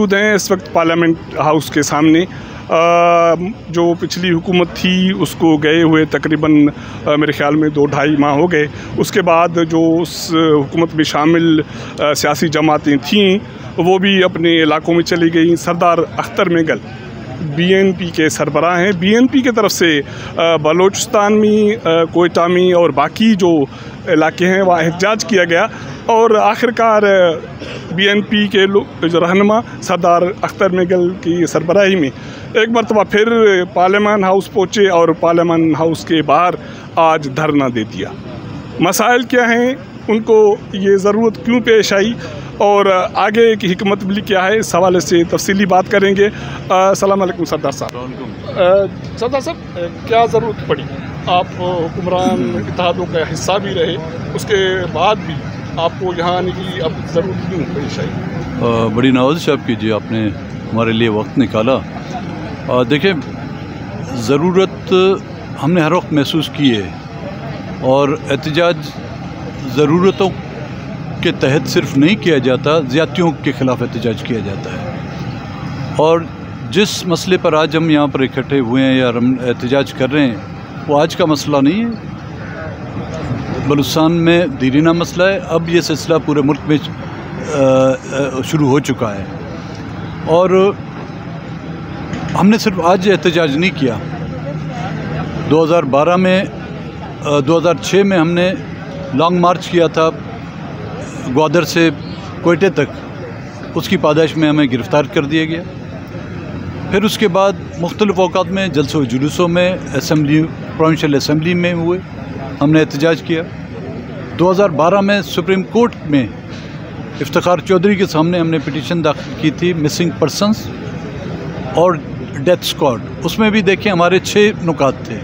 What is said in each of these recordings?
मौजूद हैं इस वक्त पार्लियामेंट हाउस के सामने। जो पिछली हुकूमत थी उसको गए हुए तकरीबन मेरे ख़्याल में 2-2.5 माह हो गए। उसके बाद जो उस हुकूमत में शामिल सियासी जमातें थीं वो भी अपने इलाकों में चली गई। सरदार अख्तर मेंगल BNP के सरबराह हैं। BNP की तरफ से बलूचिस्तान में, कोयटा में और बाकी जो इलाके हैं वहाँ एहतजाज किया गया और आखिरकार BNP के जो रहनुमा सरदार अख्तर मेंगल की सरबराही में एक मरतबा फिर पार्लियामान हाउस पहुँचे और पार्लियामान हाउस के बाहर आज धरना दे दिया। मसाइल क्या हैं, उनको ये ज़रूरत क्यों पेश आई और आगे की हिकमत अमली क्या है, इस हवाले से तफसीली बात करेंगे। अस्सलाम वालेकुम सरदार साहब। सरदार साहब, क्या ज़रूरत पड़ी? आप हुक्मरान इत्तेहादों का हिस्सा भी रहे, उसके बाद भी आपको यहाँ आने की अब ज़रूरत क्यों पेश आई? बड़ी नवाज़िश आपकी जी, आपने हमारे लिए वक्त निकाला। देखिए, ज़रूरत हमने हर वक्त महसूस की है और एहतजाज ज़रूरतों के तहत सिर्फ नहीं किया जाता, ज़्यादतियों के ख़िलाफ़ एहतजाज किया जाता है। और जिस मसले पर आज हम यहाँ पर इकट्ठे हुए हैं या हम एहतजाज कर रहे हैं वो आज का मसला नहीं है। बलूचिस्तान में दीरीना मसला है। अब ये सिलसिला पूरे मुल्क में शुरू हो चुका है और हमने सिर्फ आज एहतजाज नहीं किया। 2012 में 2006 में हमने लॉन्ग मार्च किया था ग्वादर से कोयटे तक। उसकी पादाइश में हमें गिरफ़्तार कर दिया गया। फिर उसके बाद मुख्तलिफ़ औक़ात में जलसों जुलूसों में, असम्बली, प्रोविंशियल असम्बली में हुए, हमने एहतजाज किया। 2012 में सुप्रीम कोर्ट में इफ्तिखार चौधरी के सामने हमने पिटीशन दाखिल की थी मिसिंग पर्सनस और डेथ स्क्वाड। उसमें भी देखें हमारे 6 नुकात थे।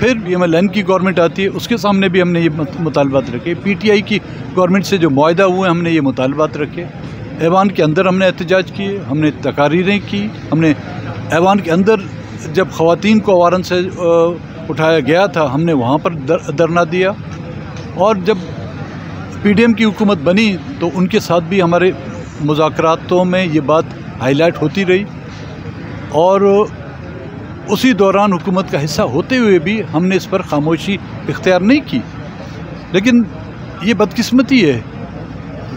फिर MLN की गवर्नमेंट आती है, उसके सामने भी हमने ये मुतालबात रखे। PTI की गवर्नमेंट से जो मुआहदा हुए हमने ये मुतालबात रखे। ऐवान के अंदर हमने एहतजाज किए, हमने तकारीरें की। हमने ऐवान के अंदर जब ख़वातीन को वारन से उठाया गया था हमने वहाँ पर धरना दिया। और जब PDM की हुकूमत बनी तो उनके साथ भी हमारे मुज़ाकरातों में ये बात हाईलाइट होती रही और उसी दौरान हुकूमत का हिस्सा होते हुए भी हमने इस पर खामोशी इख्तियार नहीं की। लेकिन ये बदकिस्मती है,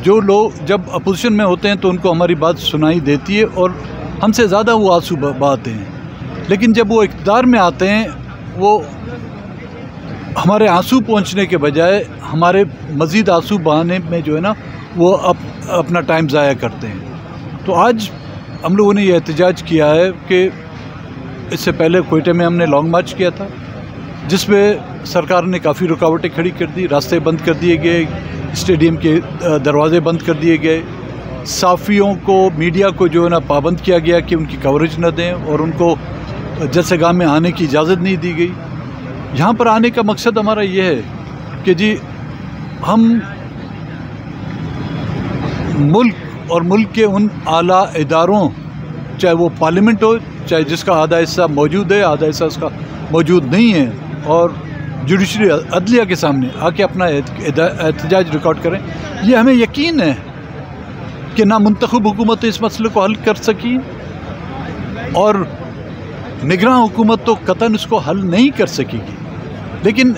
जो लोग जब अपोजिशन में होते हैं तो उनको हमारी बात सुनाई देती है और हमसे ज़्यादा वो आंसू बहाते हैं। लेकिन जब वो इक़्तिदार में आते हैं वो हमारे आंसू पहुंचने के बजाय हमारे मज़ीद आंसू बहाने में जो है ना वो अपना टाइम ज़ाया करते हैं। तो आज हम लोगों ने ये एहतजाज किया है कि इससे पहले कोयटे में हमने लॉन्ग मार्च किया था जिसमें सरकार ने काफ़ी रुकावटें खड़ी कर दी, रास्ते बंद कर दिए गए, स्टेडियम के दरवाजे बंद कर दिए गए, साफ़ियों को, मीडिया को जो है ना पाबंद किया गया कि उनकी कवरेज न दें और उनको जलसेगाह में आने की इजाज़त नहीं दी गई। यहाँ पर आने का मकसद हमारा ये है कि जी हम मुल्क और मुल्क के उन आला इदारों, चाहे वो पार्लियामेंट हो, चाहे जिसका आधा हिस्सा मौजूद है, आधा हिस्सा उसका मौजूद नहीं है, और जुडिशरी अदलिया के सामने आके अपना एहतजाज रिकॉर्ड करें। ये हमें यकीन है कि ना मुंतखब हुकूमत इस मसले को हल कर सकी और निगरान हुकूमत तो कतन इसको हल नहीं कर सकेगी। लेकिन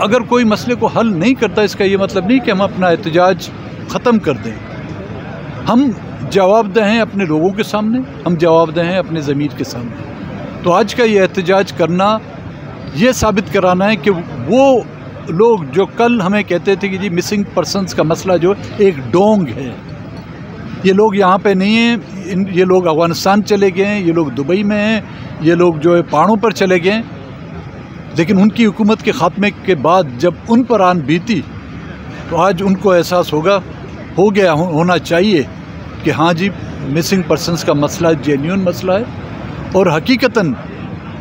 अगर कोई मसले को हल नहीं करता इसका ये मतलब नहीं कि हम अपना एहतजाज ख़त्म कर दें। हम जवाबदेह हैं अपने लोगों के सामने, हम जवाबदेह हैं अपने ज़मीर के सामने। तो आज का ये एहतजाज करना ये साबित कराना है कि वो लोग जो कल हमें कहते थे कि जी मिसिंग पर्सनस का मसला जो एक डोंग है, ये लोग यहाँ पे नहीं हैं, ये लोग अफ़गानिस्तान चले गए हैं, ये लोग दुबई में हैं, ये लोग जो है पहाड़ों पर चले गए हैं। लेकिन उनकी हुकूमत के ख़ात्मे के बाद जब उन पर आन बीती तो आज उनको एहसास हो गया होना चाहिए कि हाँ जी मिसिंग पर्सनस का मसला जेन्युइन मसला है और हकीकतन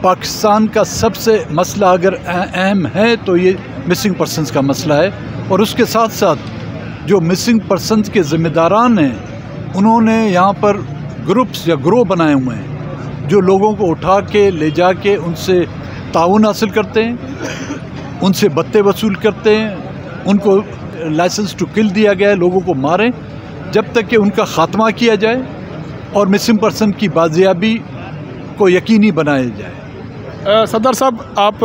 पाकिस्तान का सबसे मसला अगर अहम है तो ये मिसिंग पर्सनस का मसला है। और उसके साथ साथ जो मिसिंग पर्सनस के ज़िम्मेदारान हैं उन्होंने यहाँ पर ग्रुप्स या ग्रोह बनाए हुए हैं जो लोगों को उठा के ले जा के उनसे ताउन हासिल करते हैं, उनसे बत्ते वसूल करते हैं, उनको लाइसेंस टू किल दिया गया है, लोगों को मारें। जब तक कि उनका ख़ात्मा किया जाए और मिसिंग पर्सन की बाजियाबी को यकीनी बनाया जाए। सदर साहब, आप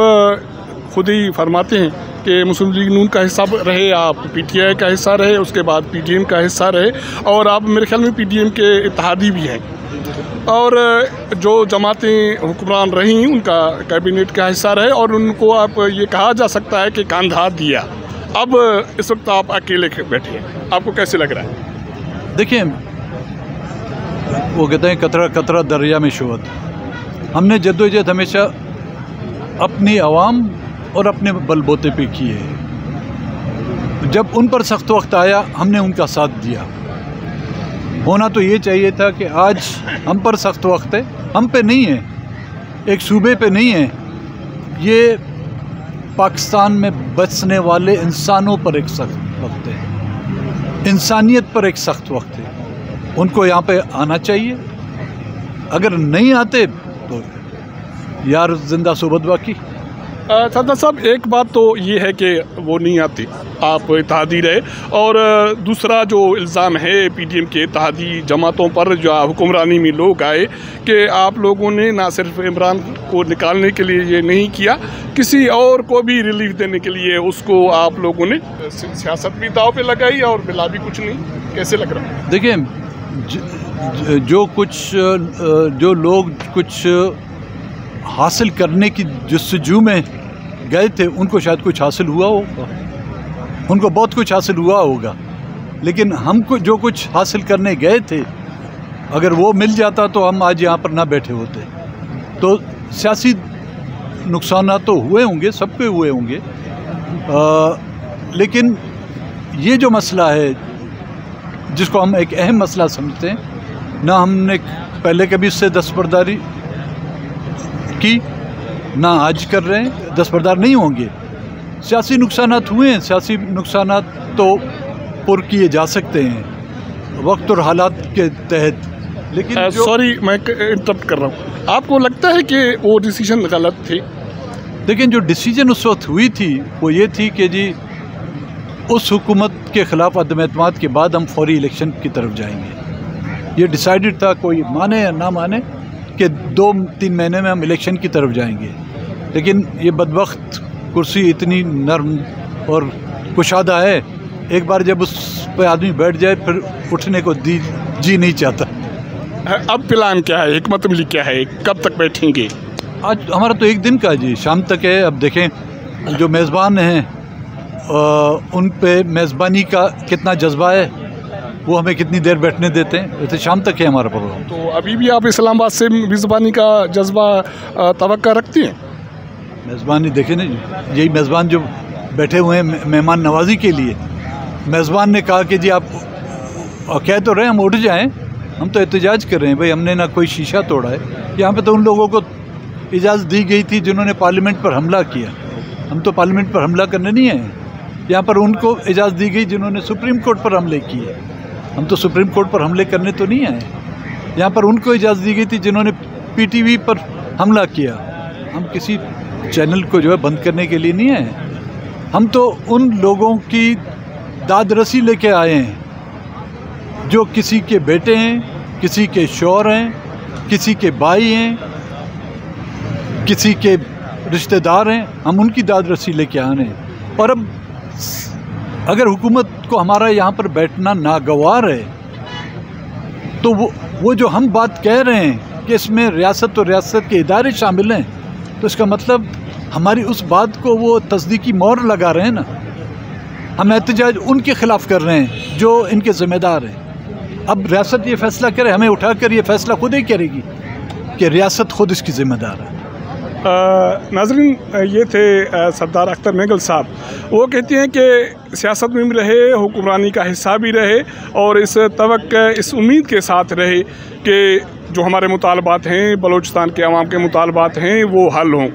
खुद ही फरमाते हैं कि मुस्लिम लीग नून का हिस्सा रहे, आप पीटीआई का हिस्सा रहे, उसके बाद पीडीएम का हिस्सा रहे, और आप मेरे ख्याल में पीडीएम के इत्तेहादी भी हैं, और जो जमातें हुक्मरान रहीं उनका कैबिनेट का हिस्सा रहे, और उनको आप ये कहा जा सकता है कि कांधा दिया। अब इस वक्त आप अकेले बैठे हैं, आपको कैसे लग रहा है? देखिए, वो कहते हैं कतरा कतरा दरिया में शोहद। हमने जद्दोजहद हमेशा अपनी आवाम और अपने बलबूते पे की है। जब उन पर सख्त वक्त आया हमने उनका साथ दिया। होना तो ये चाहिए था कि आज हम पर सख्त वक्त है, हम पे नहीं है, एक सूबे पे नहीं है, ये पाकिस्तान में बसने वाले इंसानों पर एक सख्त वक्त है, इंसानियत पर एक सख्त वक्त है। उनको यहाँ पे आना चाहिए। अगर नहीं आते तो यार जिंदा सोबत बाकी। सदर साहब, एक बात तो ये है कि वो नहीं आती, आप इत्तेहादी रहे, और दूसरा जो इल्ज़ाम है पीडीएम के इत्तेहादी जमातों पर जो हुक्मरानी में लोग आए कि आप लोगों ने ना सिर्फ इमरान को निकालने के लिए ये नहीं किया, किसी और को भी रिलीफ देने के लिए उसको आप लोगों ने सियासत भी दाव पे लगाई और मिला भी कुछ नहीं। कैसे लग रहा है? देखिए, जो लोग कुछ हासिल करने की जस्तजू में गए थे उनको शायद कुछ हासिल हुआ होगा, उनको बहुत कुछ हासिल हुआ होगा, लेकिन हमको जो कुछ हासिल करने गए थे अगर वो मिल जाता तो हम आज यहाँ पर ना बैठे होते। तो सियासी नुकसान तो हुए होंगे, सबके हुए होंगे, लेकिन ये जो मसला है जिसको हम एक अहम मसला समझते हैं, ना हमने पहले कभी इससे दस्तबरदारी की, ना आज कर रहे हैं, दस्तबरदार नहीं होंगे। सियासी नुकसानात हुए हैं, सियासी नुकसानात तो पुर किए जा सकते हैं वक्त और हालात के तहत, लेकिन सॉरी मैं इंटरप्ट कर रहा हूँ, आपको लगता है कि वो डिसीजन गलत थे? लेकिन जो डिसीजन उस वक्त हुई थी वो ये थी कि जी उस हुकूमत के ख़िलाफ़ अदम एतमाद के बाद हम फौरी इलेक्शन की तरफ जाएंगे। ये डिसाइडेड था, कोई माने या ना माने, कि 2-3 महीने में हम इलेक्शन की तरफ जाएंगे। लेकिन ये बदबख्त कुर्सी इतनी नरम और कुशादा है, एक बार जब उस पर आदमी बैठ जाए फिर उठने को जी नहीं चाहता। अब प्लान क्या है, हिकमत अमली क्या है, कब तक बैठेंगे? आज हमारा तो एक दिन का जी, शाम तक है। अब देखें जो मेज़बान हैं उन पे मेज़बानी का कितना जज्बा है, वो हमें कितनी देर बैठने देते हैं। वैसे शाम तक है हमारा प्रोग्राम। तो अभी भी आप इस्लामाबाद से मेज़बानी का जज्बा तवक्का रखती हैं? मेज़बानी देखें ना, यही मेज़बान जो बैठे हुए हैं मेहमान नवाजी के लिए, मेज़बान ने कहा कि जी आप कह तो रहे हम उठ जाएं, हम तो एहतजाज कर रहे हैं भाई, हमने ना कोई शीशा तोड़ा है। यहाँ पे तो उन लोगों को इजाज़त दी गई थी जिन्होंने पार्लियामेंट पर हमला किया, हम तो पार्लियामेंट पर हमला करने नहीं आए। यहाँ पर उनको इजाज़त दी गई जिन्होंने सुप्रीम कोर्ट पर हमले किए, हम तो सुप्रीम कोर्ट पर हमले करने तो नहीं आए। यहाँ पर उनको इजाज़त दी गई थी जिन्होंने पीटीवी पर हमला किया, हम किसी चैनल को जो है बंद करने के लिए नहीं आए। हम तो उन लोगों की दाद रसी लेके आए हैं जो किसी के बेटे हैं, किसी के शौहर हैं, किसी के भाई हैं, किसी के रिश्तेदार हैं, हम उनकी दाद रसी लेके आने हैं। और अब अगर हुकूमत को हमारा यहाँ पर बैठना नागवार है तो वो जो हम बात कह रहे हैं कि इसमें रियासत और रियासत के इदारे शामिल हैं, तो इसका मतलब हमारी उस बात को वो तस्दीकी मोहर लगा रहे हैं ना। हम एहतजाज उनके ख़िलाफ़ कर रहे हैं जो इनके ज़िम्मेदार हैं। अब रियासत ये फ़ैसला करे, हमें उठाकर ये फ़ैसला खुद ही करेगी कि रियासत खुद इसकी ज़िम्मेदार है। नाज़रीन, ये थे सरदार अख्तर महंगल साहब। वो कहते हैं कि सियासत में भी रहे, हुक्मरानी का हिस्सा भी रहे, और इस तवक्को, इस उम्मीद के साथ रहे कि जो हमारे मुतालबात हैं, बलूचिस्तान के अवाम के मुतालबात हैं, वो हल हों।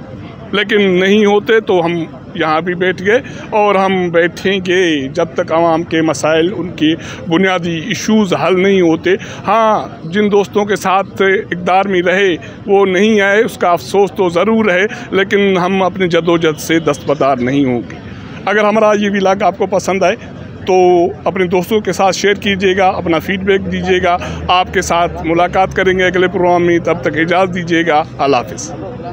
लेकिन नहीं होते तो हम यहाँ भी बैठ गए और हम बैठेंगे जब तक आवाम के मसाइल, उनके बुनियादी इश्यूज़ हल नहीं होते। हाँ, जिन दोस्तों के साथ इक़्तिदार में रहे वो नहीं आए, उसका अफसोस तो ज़रूर है, लेकिन हम अपने जदोजहद से दस्तबरदार नहीं होंगे। अगर हमारा ये व्लॉग आपको पसंद आए तो अपने दोस्तों के साथ शेयर कीजिएगा, अपना फीडबैक दीजिएगा। आपके साथ मुलाकात करेंगे अगले प्रोग्राम में, तब तक इजाज़त दीजिएगा। अल्लाह हाफ़िज़।